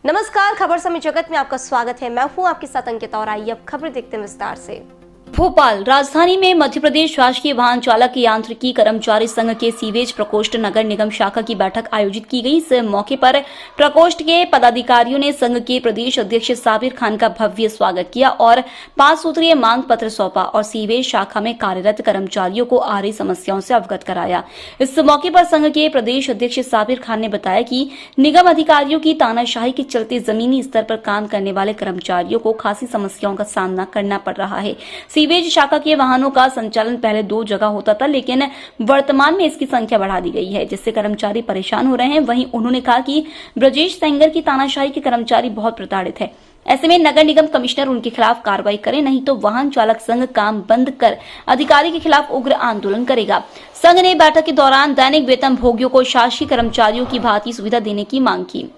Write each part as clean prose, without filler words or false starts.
नमस्कार, खबर समय जगत में आपका स्वागत है। मैं हूं आपके साथ अंकिता और आइए अब खबर देखते हैं विस्तार से। भोपाल राजधानी में मध्य प्रदेश शासकीय वाहन चालक यांत्रिकी कर्मचारी संघ के सीवेज प्रकोष्ठ नगर निगम शाखा की बैठक आयोजित की गई। इस मौके पर प्रकोष्ठ के पदाधिकारियों ने संघ के प्रदेश अध्यक्ष साबिर खान का भव्य स्वागत किया और 5 सूत्रीय मांग पत्र सौंपा और सीवेज शाखा में कार्यरत कर्मचारियों को आ रही समस्याओं से अवगत कराया। इस मौके पर संघ के प्रदेश अध्यक्ष साबिर खान ने बताया कि निगम अधिकारियों की तानाशाही के चलते जमीनी स्तर पर काम करने वाले कर्मचारियों को खासी समस्याओं का सामना करना पड़ रहा है। सीवेज शाखा के वाहनों का संचालन पहले 2 जगह होता था, लेकिन वर्तमान में इसकी संख्या बढ़ा दी गई है, जिससे कर्मचारी परेशान हो रहे हैं। वहीं उन्होंने कहा कि ब्रजेश सेंगर की तानाशाही के कर्मचारी बहुत प्रताड़ित है। ऐसे में नगर निगम कमिश्नर उनके खिलाफ कार्रवाई करे, नहीं तो वाहन चालक संघ काम बंद कर अधिकारी के खिलाफ उग्र आंदोलन करेगा। संघ ने बैठक के दौरान दैनिक वेतन भोगियों को शासकीय कर्मचारियों की भांति सुविधा देने की मांग की।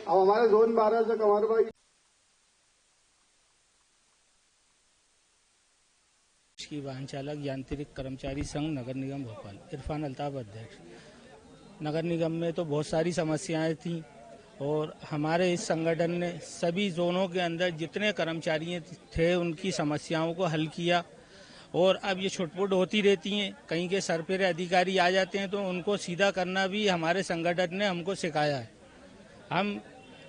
अब हमारे जोन 12 से कमार भाई की वाहन चालक यांत्रिक कर्मचारी संघ नगर निगम भोपाल, इरफान अल्ताफ अध्यक्ष। नगर निगम में तो बहुत सारी समस्याएं थी और हमारे इस संगठन ने सभी जोनों के अंदर जितने कर्मचारी थे उनकी समस्याओं को हल किया और अब ये छुटपुट होती रहती हैं। कहीं के सरपेरे अधिकारी आ जाते हैं तो उनको सीधा करना भी हमारे संगठन ने हमको सिखाया है। हम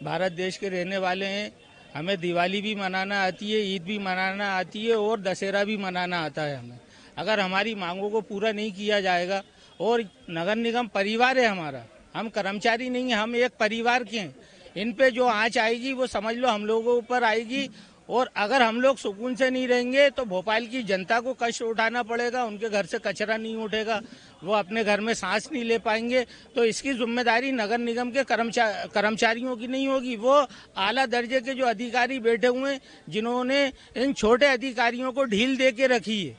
भारत देश के रहने वाले हैं, हमें दिवाली भी मनाना आती है, ईद भी मनाना आती है और दशहरा भी मनाना आता है हमें। अगर हमारी मांगों को पूरा नहीं किया जाएगा, और नगर निगम परिवार है हमारा, हम कर्मचारी नहीं हैं, हम एक परिवार के हैं। इन पे जो आंच आएगी वो समझ लो हम लोगों ऊपर आएगी और अगर हम लोग सुकून से नहीं रहेंगे तो भोपाल की जनता को कष्ट उठाना पड़ेगा। उनके घर से कचरा नहीं उठेगा, वो अपने घर में सांस नहीं ले पाएंगे। तो इसकी जिम्मेदारी नगर निगम के कर्मचारियों की नहीं होगी। वो आला दर्जे के जो अधिकारी बैठे हुए हैं जिन्होंने इन छोटे अधिकारियों को ढील दे के रखी है,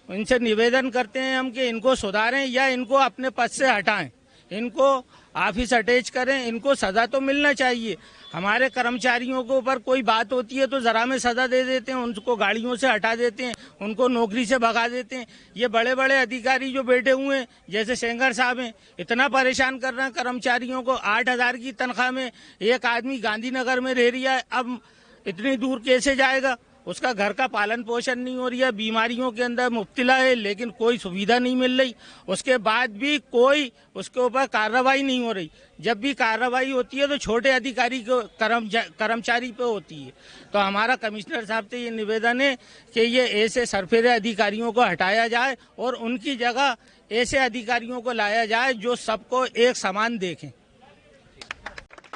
इनसे निवेदन करते हैं हम कि इनको सुधारें या इनको अपने पद से हटाएं, इनको ऑफिस अटैच करें। इनको सजा तो मिलना चाहिए। हमारे कर्मचारियों के ऊपर कोई बात होती है तो जरा में सजा दे देते हैं, उनको गाड़ियों से हटा देते हैं, उनको नौकरी से भगा देते हैं। ये बड़े बड़े अधिकारी जो बैठे हुए हैं जैसे सेंगर साहब हैं, इतना परेशान कर रहे हैं कर्मचारियों को। 8,000 की तनख्वाह में एक आदमी गांधीनगर में रह रहा है, अब इतनी दूर कैसे जाएगा? उसका घर का पालन पोषण नहीं हो रही है, बीमारियों के अंदर मुब्तला है, लेकिन कोई सुविधा नहीं मिल रही। उसके बाद भी कोई उसके ऊपर कार्रवाई नहीं हो रही। जब भी कार्रवाई होती है तो छोटे अधिकारी को कर्मचारी पे होती है। तो हमारा कमिश्नर साहब से ये निवेदन है कि ये ऐसे सरफेरे अधिकारियों को हटाया जाए और उनकी जगह ऐसे अधिकारियों को लाया जाए जो सबको एक समान देखें।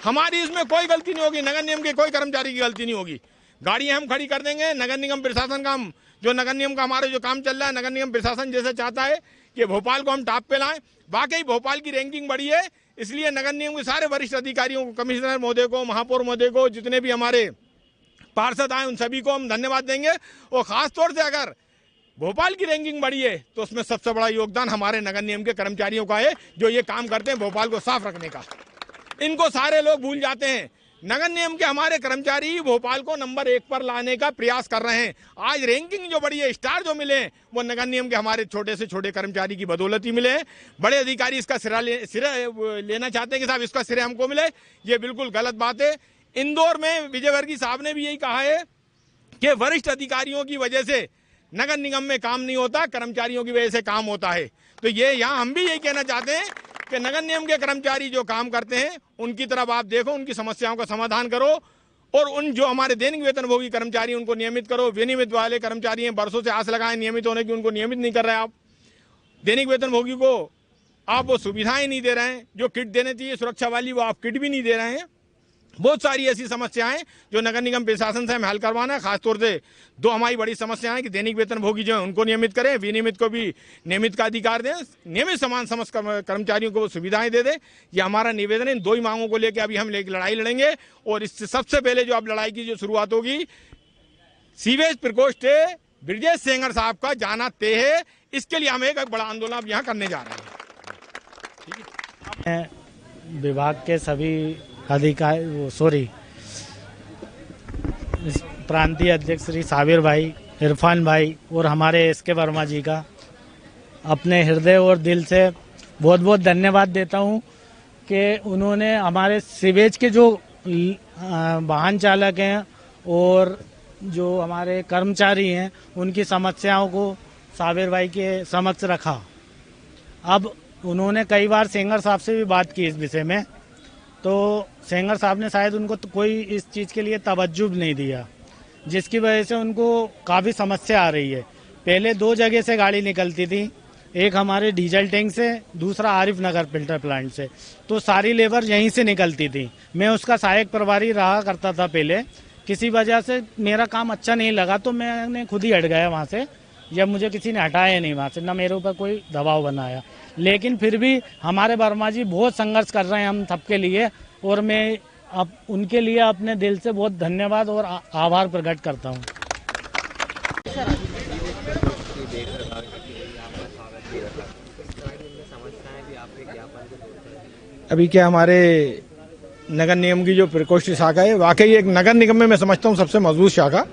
हमारी इसमें कोई गलती नहीं होगी, नगर निगम के कोई कर्मचारी की गलती नहीं होगी। गाड़ियां हम खड़ी कर देंगे। नगर निगम प्रशासन का जो नगर निगम का हमारे जो काम चल रहा है, नगर निगम प्रशासन जैसे चाहता है कि भोपाल को हम टॉप पे लाएं। वाकई भोपाल की रैंकिंग बढ़ी है, इसलिए नगर निगम के सारे वरिष्ठ अधिकारियों को, कमिश्नर महोदय को, महापौर महोदय को, जितने भी हमारे पार्षद आए उन सभी को हम धन्यवाद देंगे। और खासतौर से अगर भोपाल की रैंकिंग बढ़ी है तो उसमें सबसे बड़ा योगदान हमारे नगर निगम के कर्मचारियों का है जो ये काम करते हैं भोपाल को साफ रखने का। इनको सारे लोग भूल जाते हैं। नगर निगम के हमारे कर्मचारी भोपाल को नंबर 1 पर लाने का प्रयास कर रहे हैं। आज रैंकिंग जो बढ़ी है, स्टार जो मिले हैं, वो नगर निगम के हमारे छोटे से छोटे कर्मचारी की बदौलत ही मिले हैं। बड़े अधिकारी इसका सिरा लेना चाहते हैं कि साहब इसका श्रेय हमको मिले, ये बिल्कुल गलत बात है। इंदौर में विजयवर्गीय साहब ने भी यही कहा है कि वरिष्ठ अधिकारियों की वजह से नगर निगम में काम नहीं होता, कर्मचारियों की वजह से काम होता है। तो ये यहाँ हम भी यही कहना चाहते हैं कि नगर निगम के कर्मचारी जो काम करते हैं उनकी तरफ आप देखो, उनकी समस्याओं का समाधान करो और उन जो हमारे दैनिक वेतनभोगी कर्मचारी उनको नियमित करो। विनियमित वाले कर्मचारी हैं, बरसों से आस लगाए नियमित होने की, उनको नियमित नहीं कर रहे आप। दैनिक वेतनभोगी को आप वो सुविधाएं नहीं दे रहे हैं जो किट देने चाहिए सुरक्षा वाली, वो आप किट भी नहीं दे रहे हैं। बहुत सारी ऐसी समस्याएं जो नगर निगम प्रशासन से हमें हल करवाना है। खासतौर से 2 हमारी बड़ी समस्याएं कि दैनिक वेतनभोगी जो है उनको नियमित करें, विनियमित को भी नियमित का अधिकार दें, नियमित समान समस्त कर्मचारियों को सुविधाएं दे दें। ये हमारा निवेदन है। इन 2 ही मांगों को लेकर अभी हम लड़ाई लड़ेंगे और इससे सबसे पहले जो अब लड़ाई की जो शुरुआत होगी, सीवेज प्रकोष्ठ ब्रजेश सेंगर साहब का जाना तय है। इसके लिए हम एक बड़ा आंदोलन अब यहाँ करने जा रहे हैं। विभाग के सभी अधिकारी प्रांतीय अध्यक्ष श्री साबिर भाई, इरफान भाई और हमारे एस के वर्मा जी का अपने हृदय और दिल से बहुत बहुत धन्यवाद देता हूँ कि उन्होंने हमारे सीवेज के जो वाहन चालक हैं और जो हमारे कर्मचारी हैं उनकी समस्याओं को साबिर भाई के समक्ष रखा। अब उन्होंने कई बार सेंगर साहब से भी बात की इस विषय में, तो सेंगर साहब ने शायद उनको तो कोई इस चीज़ के लिए तवज्जो नहीं दिया, जिसकी वजह से उनको काफ़ी समस्या आ रही है। पहले 2 जगह से गाड़ी निकलती थी, एक हमारे डीजल टैंक से, दूसरा आरिफ नगर फिल्टर प्लांट से, तो सारी लेबर यहीं से निकलती थी। मैं उसका सहायक प्रभारी रहा करता था पहले, किसी वजह से मेरा काम अच्छा नहीं लगा तो मैंने खुद ही हट गया वहाँ से, जब मुझे किसी ने हटाया नहीं वहाँ से, ना मेरे ऊपर कोई दबाव बनाया। लेकिन फिर भी हमारे वर्मा जी बहुत संघर्ष कर रहे हैं हम सबके लिए, और मैं अब उनके लिए अपने दिल से बहुत धन्यवाद और आभार प्रकट करता हूँ। अभी क्या हमारे नगर निगम की जो प्रकोष्ठ शाखा है, वाकई एक नगर निगम में मैं समझता हूँ सबसे मजबूत शाखा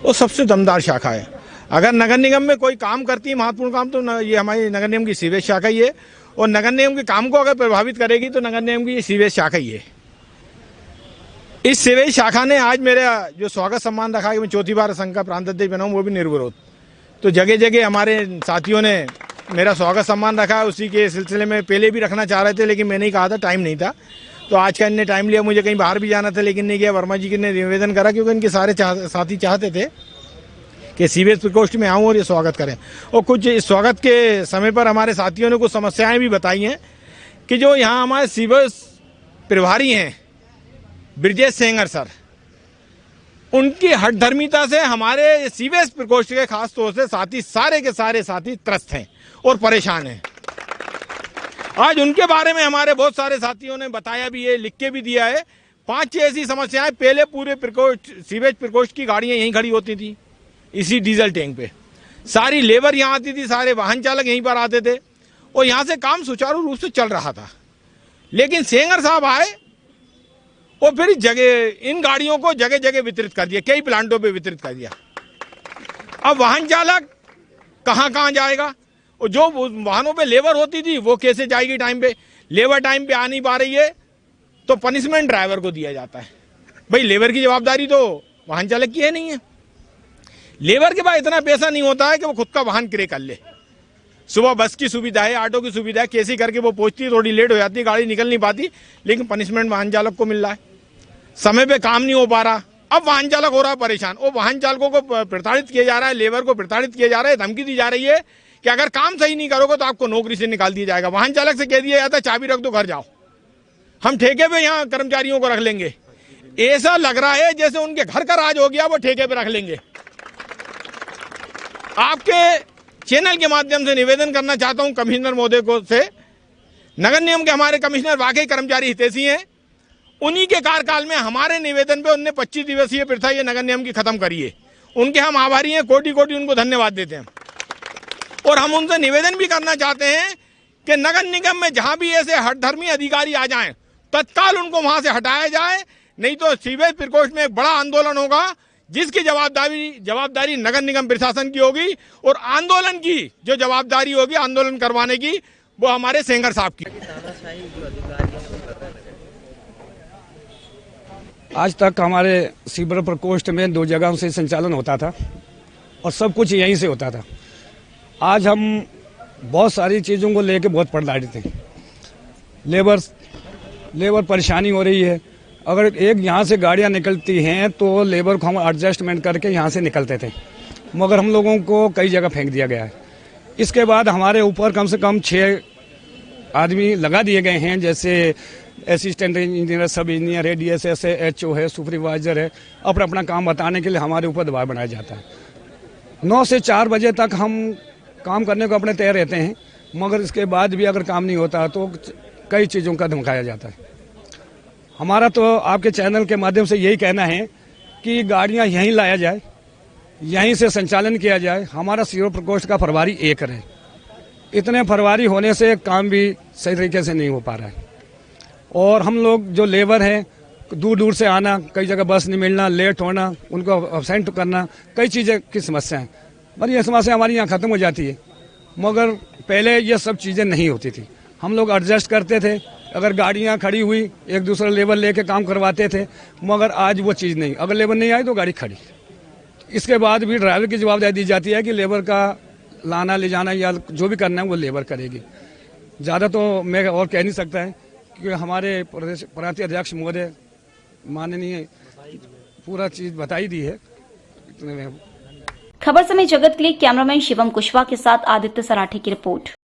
और सबसे दमदार शाखा है। अगर नगर निगम में कोई काम करती है महत्वपूर्ण काम, तो ये हमारी नगर निगम की सीवेज शाखा ही है, और नगर निगम के काम को अगर प्रभावित करेगी तो नगर निगम की ये सीवेज शाखा ही है। इस सीवेज शाखा ने आज मेरा जो स्वागत सम्मान रखा कि मैं चौथी बार संघ का प्रांत अध्यक्ष बना हूँ, वो भी निर्विरोध। तो जगह जगह हमारे साथियों ने मेरा स्वागत सम्मान रखा। उसी के सिलसिले में पहले भी रखना चाह रहे थे, लेकिन मैंने ही कहा था टाइम नहीं था, तो आज का इनने टाइम लिया। मुझे कहीं बाहर भी जाना था लेकिन नहीं गया। वर्मा जी ने निवेदन करा क्योंकि इनके सारे साथी चाहते थे कि सीवेज प्रकोष्ठ में आऊँ और ये स्वागत करें। और कुछ इस स्वागत के समय पर हमारे साथियों ने कुछ समस्याएं भी बताई हैं कि जो यहाँ हमारे सीवेज प्रभारी हैं ब्रिजेश सेंगर सर, उनकी हठधर्मिता से हमारे सीवेज प्रकोष्ठ के खास तौर से साथी सारे के सारे साथी त्रस्त हैं और परेशान हैं। आज उनके बारे में हमारे बहुत सारे साथियों ने बताया भी है, लिख के भी दिया है। 5-6 ऐसी समस्याएं। पहले पूरे प्रकोष्ठ सीवेज प्रकोष्ठ की गाड़ियां यहीं खड़ी होती थी, इसी डीजल टैंक पे। सारी लेबर यहाँ आती थी, सारे वाहन चालक यहीं पर आते थे और यहाँ से काम सुचारू रूप से चल रहा था। लेकिन सेंगर साहब आए और फिर इन गाड़ियों को जगह जगह वितरित कर दिया, कई प्लांटों पे वितरित कर दिया। अब वाहन चालक कहाँ कहाँ जाएगा, और जो वाहनों पे लेबर होती थी वो कैसे जाएगी टाइम पे। लेबर टाइम पे आ नहीं पा रही है तो पनिशमेंट ड्राइवर को दिया जाता है। भाई लेबर की जवाबदारी तो वाहन चालक की है नहीं है। लेबर के पास इतना पैसा नहीं होता है कि वो खुद का वाहन क्रय कर ले। सुबह बस की सुविधा है, ऑटो की सुविधा है, कैसे करके वो पहुंचती है, थोड़ी लेट हो जाती है, गाड़ी निकल नहीं पाती, लेकिन पनिशमेंट वाहन चालक को मिल रहा है। समय पे काम नहीं हो पा रहा, अब वाहन चालक हो रहा है परेशान। और वाहन चालकों को प्रताड़ित किया जा रहा है, लेबर को प्रताड़ित किया जा रहा है, धमकी दी जा रही है कि अगर काम सही नहीं करोगे तो आपको नौकरी से निकाल दिया जाएगा। वाहन चालक से कह दिया जाता है चाबी रख दो, घर जाओ, हम ठेके पे यहाँ कर्मचारियों को रख लेंगे। ऐसा लग रहा है जैसे उनके घर का राज हो गया, वो ठेके पे रख लेंगे। आपके चैनल के माध्यम से निवेदन करना चाहता हूं कमिश्नर महोदय को से, नगर निगम के हमारे कमिश्नर वाकई कर्मचारी हितैषी हैं। उन्हीं के कार्यकाल में हमारे निवेदन पे उन्होंने 25 दिवसीय प्रथा ये नगर निगम की खत्म करी है। उनके हम आभारी हैं, कोटि कोटि उनको धन्यवाद देते हैं। और हम उनसे निवेदन भी करना चाहते हैं कि नगर निगम में जहां भी ऐसे हठधर्मी अधिकारी आ जाएं, तत्काल उनको वहां से हटाया जाए, नहीं तो सीवेज प्रकोष्ठ में एक बड़ा आंदोलन होगा जिसकी जवाबदारी नगर निगम प्रशासन की होगी, और आंदोलन की जो जवाबदारी होगी आंदोलन करवाने की वो हमारे सेंगर साहब की। आज तक हमारे सीवर प्रकोष्ठ में 2 जगहों से संचालन होता था और सब कुछ यहीं से होता था। आज हम बहुत सारी चीज़ों को लेके बहुत प्रताड़ित हैं। लेबर परेशानी हो रही है। अगर एक यहाँ से गाड़ियाँ निकलती हैं तो लेबर को हम एडजस्टमेंट करके यहाँ से निकलते थे, मगर हम लोगों को कई जगह फेंक दिया गया है। इसके बाद हमारे ऊपर कम से कम 6 आदमी लगा दिए गए हैं, जैसे असिस्टेंट इंजीनियर, सब इंजीनियर है, DSS है, HO है, सुपरवाइजर है। अपना काम बताने के लिए हमारे ऊपर दबाव बनाया जाता है। 9 से 4 बजे तक हम काम करने को अपने तैयार रहते हैं, मगर इसके बाद भी अगर काम नहीं होता तो कई चीज़ों का धमकाया जाता है। हमारा तो आपके चैनल के माध्यम से यही कहना है कि गाड़ियां यहीं लाया जाए, यहीं से संचालन किया जाए। हमारा सीवर प्रकोष्ठ का प्रभारी एक रहे। इतने प्रभारी होने से काम भी सही तरीके से नहीं हो पा रहा है। और हम लोग जो लेबर हैं, दूर दूर से आना, कई जगह बस नहीं मिलना, लेट होना, उनको अब्सेंट करना, कई चीज़ें की समस्या है। पर ये समस्या हमारी यहाँ ख़त्म हो जाती है मगर पहले ये सब चीज़ें नहीं होती थी। हम लोग एडजस्ट करते थे, अगर गाड़ियाँ खड़ी हुई एक दूसरा लेबर लेके काम करवाते थे। मगर आज वो चीज़ नहीं, अगर लेबर नहीं आई तो गाड़ी खड़ी। इसके बाद भी ड्राइवर की जवाबदारी दी जाती है कि लेबर का लाना ले जाना या जो भी करना है वो लेबर करेगी। ज़्यादा तो मैं और कह नहीं सकता है, क्योंकि हमारे प्रदेश प्रांतीय अध्यक्ष महोदय माननीय पूरा चीज़ बताई दी है। इतने में खबर समय जगत के लिए कैमरामैन शिवम कुशवाहा के साथ आदित्य सराठे की रिपोर्ट।